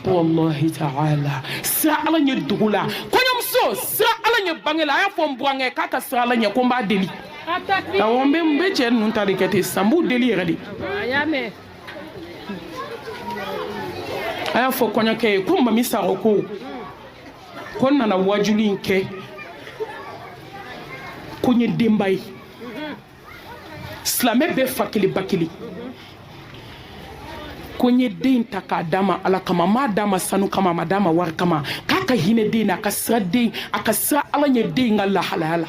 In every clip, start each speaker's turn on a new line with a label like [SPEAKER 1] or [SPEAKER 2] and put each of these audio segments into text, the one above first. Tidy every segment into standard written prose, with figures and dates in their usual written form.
[SPEAKER 1] wallahi ta'ala sa ala nye dugula konyamso sa ala nye bangela ya fo mbwange kaka sa ala nye komba deli awombe mbeche nunta dikete sambu deli redi ayame aya fo konyake ko mami saroko ko nana wajuli nke konye dembay slame be fakili bakili konye den ta ka dama ala kama ma dama sanu kama madama war kama kaka hine den aka sra den aka sra ala nye den Allah halala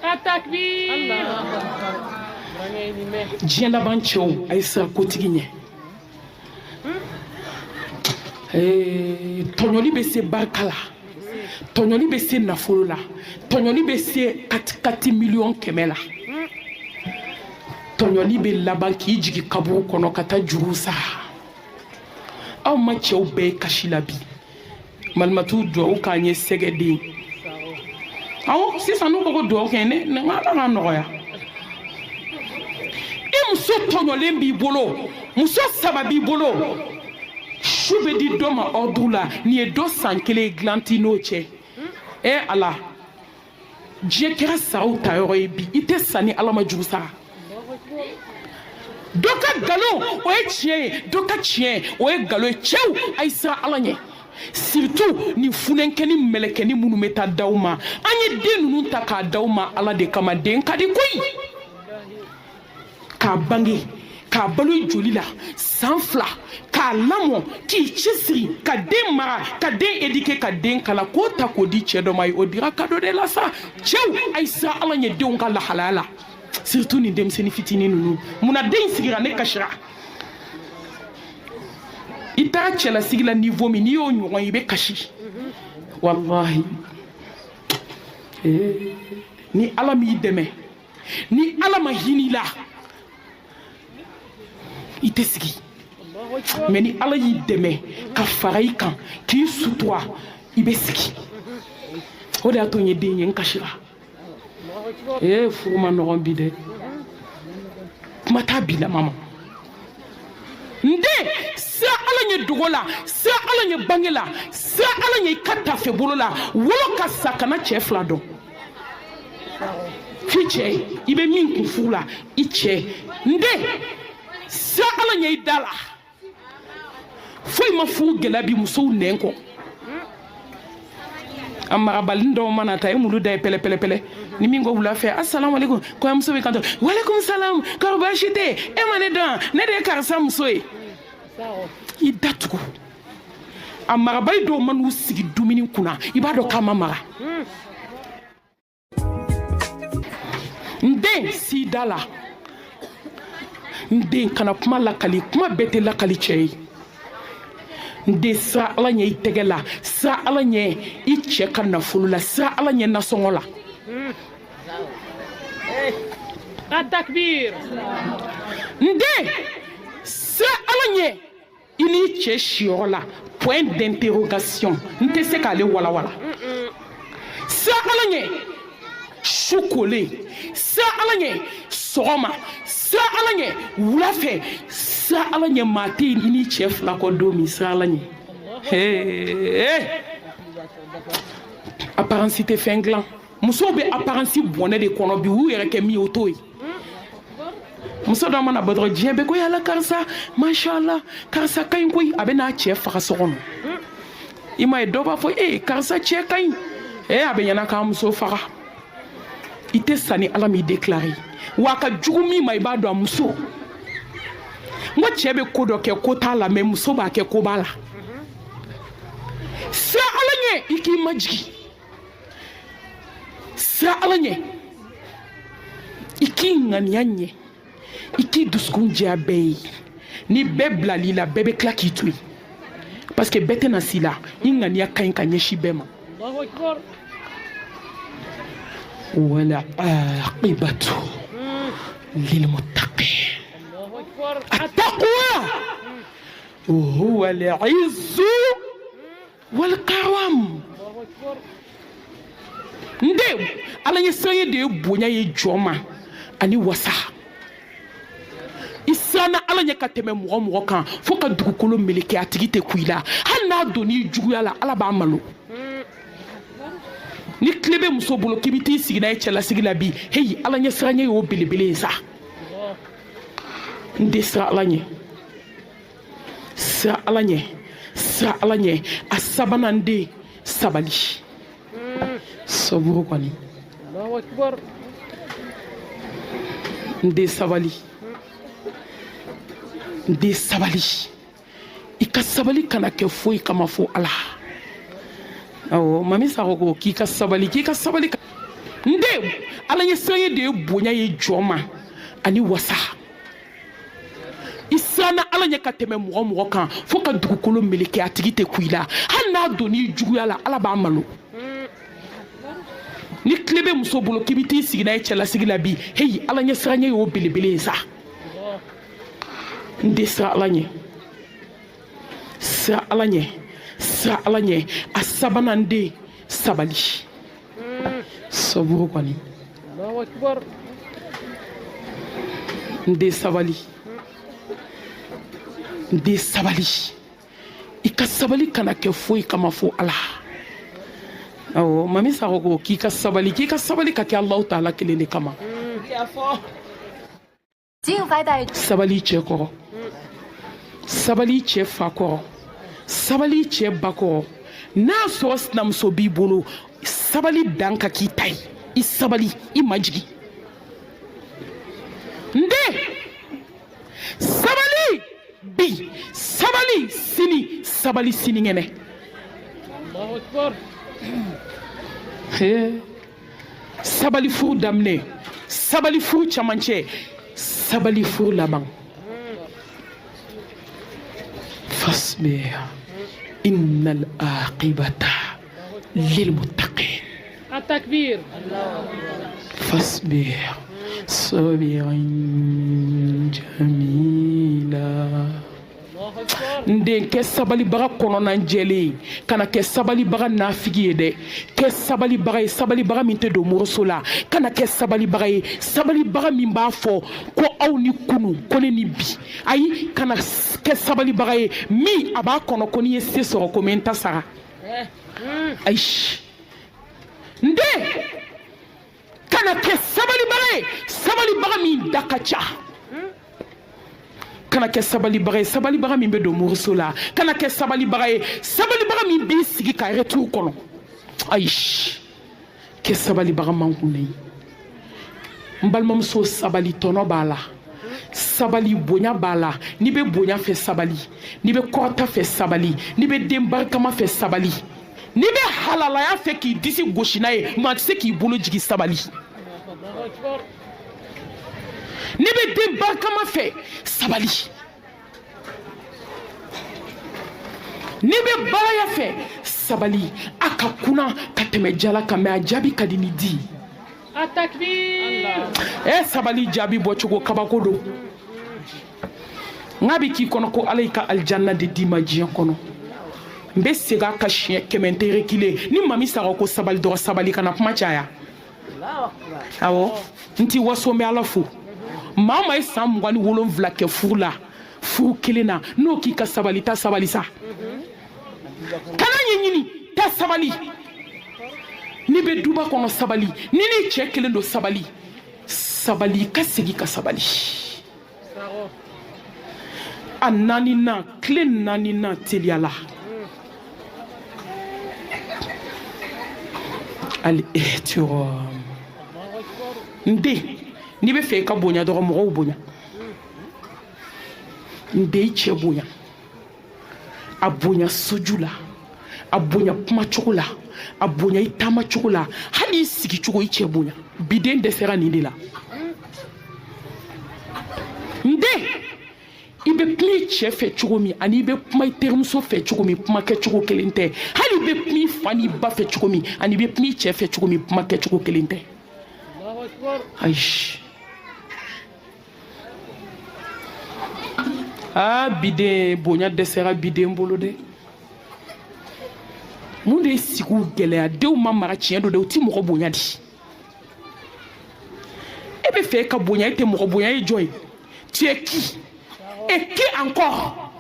[SPEAKER 1] atakbir Allah jenda bancho ay sra kotiginye tonyoli be se barkala tonyoli be se nafolo la tonyoli be se 4 millions kemela tonyoli be laban ki jigi kaburu kono kata jurusa aw ma cɛw bɛɛ kasi la bi malimatu duwawu k'a ɲɛ sɛgɛden awɔ sisan n'u ko duwawu kɛ ne ala ka nɔgɔya i muso tɔɲɔlen b'i bolo muso 3 b'i bolo su bɛ di dɔ ma ordre la nin ye dɔ san 1 dilanti n'o cɛ ala diɲɛ kɛra saraw ta yɔrɔ ye bi i tɛ sa ni ala ma juru sara doka galo o ye tiɲɛ ye doka tiɲɛ o ye galo ye cɛw a ye siran ala ɲɛ surtout ni funenkɛni mɛlɛkɛni minnu bɛ taa d'aw ma an ye den ninnu ta k'a d'aw ma ala de kama den ka di koyi k'a bange k'a balo joli la san 2 k'a lamɔ k'i cɛsiri ka den mara ka den éduquer ka den kala k'o ta k'o di cɛ dɔ ma ye o dira cadeau de la sa cɛw a ye siran ala ɲɛ denw ka lahalaya la surtout ni denmisɛnnin fitinin ninnu munna den sigira ne kasira i taara cɛlasigi la niveau min n'i y'o ɲɔgɔn i bɛ kasi wallahi ni ala m'i dɛmɛ ni ala ma hinɛ i la i tɛ sigi mais ni ala y'i dɛmɛ ka fara i kan k'i sutura i bɛ sigi o de y'a to n ye den ye n kasira furu ma nɔgɔn bi dɛ kuma t'a bi la mama nde sira ala ɲɛ dogo la sira ala ɲɛ bange la sira ala ɲɛ i ka tafe bolo la wolo ka sa kana cɛ 2 dɔn f'i cɛ i bɛ min kun furu la i cɛ nde sira ala ɲɛ i da la foyi ma furu gɛlɛya bi musow nɛn kɔ a marabalin dɔw mana ta e mulu da ye pɛlɛ ni min ko wula fɛ assalamu alaikum kɔɲɔmuso bɛ kanto walaikum salam kɔrɔ baasi tɛ e ma ne dɔn ne de ye karisa muso ye i datugu a marabali dɔw man'u sigi dumuni kunna i b'a dɔn k'a ma mara n den si da la n den kana kuma lakali kuma bɛɛ tɛ lakali cɛ ye nde sira ala ɲɛ i tɛgɛ la sira ala ɲɛ i cɛ ka nafolo la sira ala ɲɛ nasɔngɔ la atakbir nde sira ala ɲɛ i n'i cɛ siyɔrɔ la point d'interrogation n tɛ se k'ale walawala sira ala ɲɛ su kolen sira ala ɲɛ sɔgɔma sira ala ɲɛ wula fɛ sira ala ɲɛ maa tɛ yen i n'i cɛ 2 kɔ don min sira ala ɲɛ apparence tɛ fɛn dilan musow bɛ apparence bɔnɛ de kɔnɔ bi u yɛrɛ kɛ min ye o t'o ye muso dɔ mana bɔ dɔrɔn diɲɛ bɛɛ ko yala karisa mashallah karisa ka ɲi koyi a bɛ n'a cɛ faga so kɔnɔ i ma ye dɔw b'a fɔ karisa cɛ ka ɲi a bɛ ɲɛna k'a muso faga i tɛ sa ni ala m'i déclaré wa a ka jugu min ma i b'a dɔn a muso n ko cɛ bɛ ko dɔ kɛ ko t'a la mais muso b'a kɛ ko b'a la sira ala ɲɛ i k'i majigi sira ala ɲɛ i k'i ŋaniya ɲɛ i k'i dusukun diya bɛɛ ye ni bɛɛ bilal'i la bɛɛ bɛ tila k'i to yen parce que bɛɛ tɛna s'i la i ŋaniya ka ɲi ka ɲɛsin bɛɛ ma wala aqibatu lilmuttaqin التقوى وهو العز والكرم nde ala ye sanye de bonya ye joma ani wasa isa siranna ala ɲɛ ka tɛmɛ mɔgɔ mɔgɔ kan fo ka dugukolo meleke a tigi tɛ ku i la hali n'a donn'i juguya la ala b'a malo ni tile bɛ muso bolo k'i bɛ t'i sigi n'a ye cɛlasigi la bi heyi ala ɲɛ siranɲɛ y'o belebele ye sa n den sira ala ɲɛ sira ala ɲɛ sira ala ɲɛ a sabanan den sabali saburu kɔni n den sabali n den sabali i ka sabali kana kɛ foyi kama fo ala awɔ mami sago ko k'i ka sabali n den ala ɲɛ siranɲɛ de ye bonya ye jɔn ma ani wasa i siranna ala ɲɛ ka tɛmɛ mɔgɔ mɔgɔ kan fo ka dugukolo meleke a tigi tɛ ku i la hali n'a donn'i juguya la ala b'a malo ni tile bɛ muso bolo k'i bɛ t'i sigi n'a ye cɛlasigi la bi heyi ala ɲɛ siranɲɛ y'o belebele ye sa n den sira ala ɲɛ sira ala ɲɛ sira ala ɲɛ a sabanan den sabali saburu kɔni n den sabali n den sabali i ka sabali kana kɛ foyi kama fo ala awɔ mami sago ko k'i ka sabali ka kɛ alahu taala kelen de kama sabali cɛ kɔrɔ sabali cɛ fa kɔrɔ sabali cɛ ba kɔrɔ n'a sɔrɔ sinamuso b'i bolo sabali dan ka k'i ta ye i sabali i majigi n den sabali bi sabali sini sabali sinikɛnɛ sabali furu daminɛ sabali furu camancɛ sabali furu laban fasbir innal aqibata lil muttaqin
[SPEAKER 2] التكبير
[SPEAKER 1] فاصبر صبرا جميلا nden kɛ sabalibaga kɔnɔna jɛlen kana kɛ sabalibaga nafigi ye dɛ kɛ sabalibaga ye sabalibaga min tɛ don moroso la kana kɛ sabalibaga ye sabalibaga min b'a fɔ ko aw ni kunu ko ne ni bi ayi kana kɛ sabalibaga ye min a b'a kɔnɔ ko n'i ye se sɔrɔ ko n ta sara ayi nden kana kɛ sabalibaga ye sabalibaga min da ka ca kana kɛ sabalibaga ye sabalibaga min bɛ don moroso la kana kɛ sabalibaga ye sabalibaga min b'i sigi ka retour kɔnɔ ayi kɛ sabalibaga mankunnen n balimamuso sabali tɔnɔ b'a la sabali bonya b'a la n'i bɛ bonya fɛ sabali n'i bɛ kɔrɔta fɛ sabali n'i bɛ den barikama fɛ sabali n'i bɛ halalaya fɛ k'i disi gosi n'a ye maa tɛ se k'i bolo jigin sabali n'i bɛ den barikama fɛ sabali n'i bɛ baaraya fɛ sabali a ka kunna ka tɛmɛ jala kan mɛ a jaabi ka di ni di sabali jaabi bɔcogo kabako don n k'a bɛ k'i kɔnɔ ko ala y'i ka alijanna de d'i ma diɲɛ kɔnɔ n bɛ segin a ka siɲɛ kɛmɛ tɛ rekile ni mami saga ko sabali dɔrɔn sabali kana kuma caya awɔ n t'i waso n bɛ ala fo maa ma ye san 27 kɛ furu la furu kelen na n'o k'i ka sabali ta sabali sa kana ɲɛɲini ta sabali n'i bɛ duba kɔnɔ sabali ni n'i cɛ kelen don sabali sabali ka segin ka sabali a naaninan tile naaninan teliyala al-ihtiram n den n'i bɛ fɛ i ka bonya dɔrɔn mɔgɔw bonya n den i cɛ bonya a bonya soju la a bonya kumacogo la a bonya i taamacogo la hali i sigicogo i cɛ bonya biden dɛsɛra nin de la n den i bɛ kuma i cɛ fɛ cogo min ani i bɛ kuma i terimuso fɛ cogo min kuma kɛcogo kelen tɛ hali i bɛ kuma i fa n'i ba fɛ cogo min ani i bɛ kuma i cɛ fɛ cogo min kuma kɛcogo kelen tɛ ayi biden bonya dɛsɛra biden bolo dɛ mun de ye sigiw gɛlɛya denw ma mara tiɲɛ don dɛ u ti mɔgɔ bonya di e bɛ fɛ ka bonya e tɛ mɔgɔ bonya ye jɔn ye tu es qui Et qui encore?